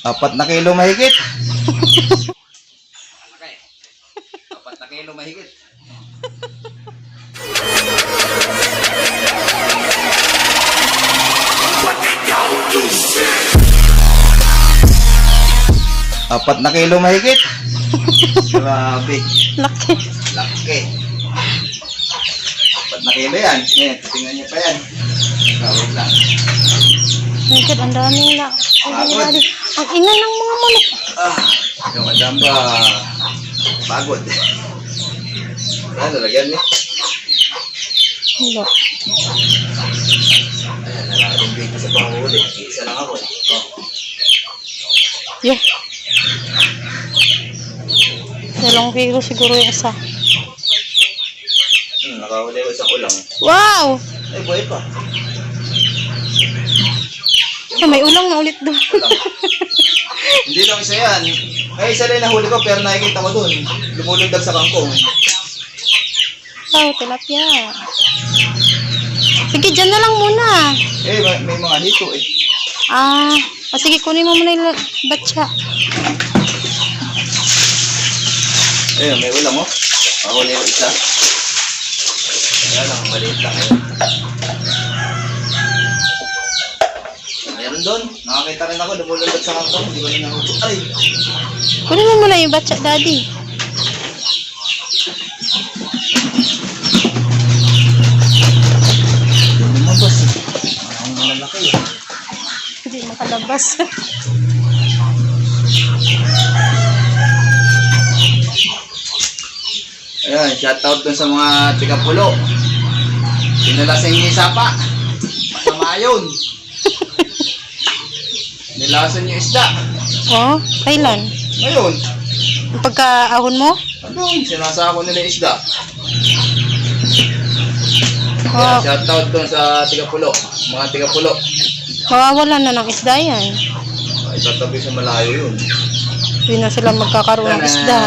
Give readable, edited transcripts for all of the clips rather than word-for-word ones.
4 na kilo mahigit. 4 na kilo mahigit. Apat na kilo mahigit. Grabe. Laki. Laki. 4 na kilo yan. Tingnan niyo pa yan. Wait lang. My God, ang dami na. Ang ina ng mga manok. Yung madam ba pagod. Ano, lagyan niyo? Hello. Ayan, nalakadong bigay sa panghuli. Isa lang ako. Yeah. 2 kilo siguro yung isa. Nakahuli ko isang ulang. Wow! Ay, buhay pa. May ulang na ulit doon. Hindi lang isa yan. Ay, isa lang nahuli ko pero nakikita ko doon. Lumulundag sa kangkong. Wow, tilapia. Sige, dyan na lang muna. Eh, may mga dito eh. Sige, kunin mo muna yung batsa. Ayun, may ulam oh. Mahuli yung isa. Kaya lang, maliit lang eh. Meron doon. Nakakita rin ako, lumulundag sa kangkong. Hindi ko rin nahuli. Ay! Kunin mo muna yung batsa, daddy. Lumabas eh. Ang malalaki eh. Hindi makalabas. Ayan, shoutout dun sa mga tiga-pulo. Sinalasing ni Sapa. Masama yun. Nilasan yung isda. Oh, kailan? Ngayon. Ang pagkaahon mo? Ano? Sinasako nila yung isda. Oh, Shoutout dun sa tiga-pulo. Mga tiga-pulo. mawawalan na ng isda yan. Itatabi sa malayo yun. Hindi na sila magkakaroon ng isda.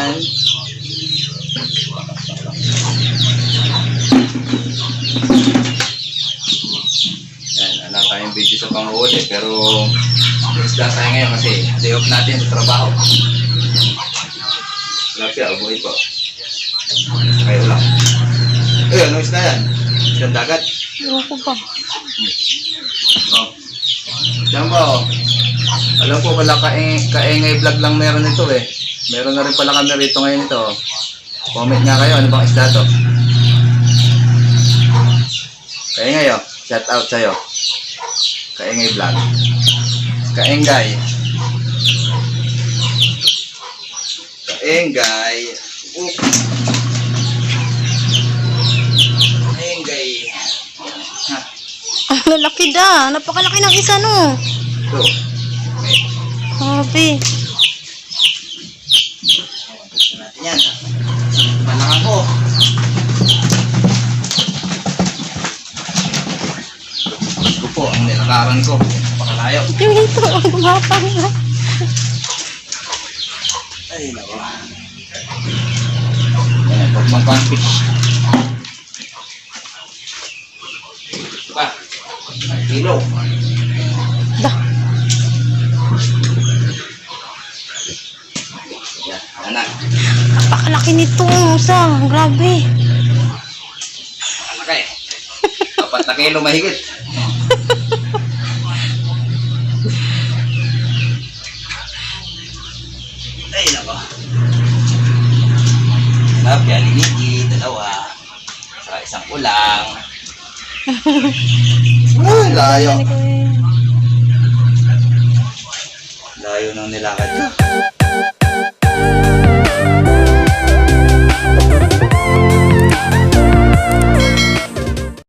Yan, wala tayong video sa panghuli pero isda tayo ngayon kasi day off natin sa trabaho. Wala siya, buhay po. Kayo lang. Eh, ano isda yan? Isang dagat? Ewan ko ba? Oh. Diyan ba oh? Alam ko pala kaengay vlog lang meron ito eh. Meron na rin pala kami rito ngayon ito. Comment nga kayo, ano bang isda to? Kaengay oh, shout out sa'yo. Kaengay vlog. Kaengay. Kaengay. Kaengay. Ha. Ang lalaki da. Napakalaki ng isa no. Ito. Grabe. Gusto natin yan. Panangan ko. Gusto po, ang nilakaran ko. Pakalayo. Yung ito, ang gumapang na. Ay, nako. Ayan, pagmangkang fish. Ito pa. 1 kilo. Da. Yan, anak. Napakalaki nito. Isa. Grabe. Anak eh. 4 na kilo mahigit. Ay, nako. Tilapia, linigi, 2. Saka isang ulang. Ay, layo. Layo ng nilakad ko.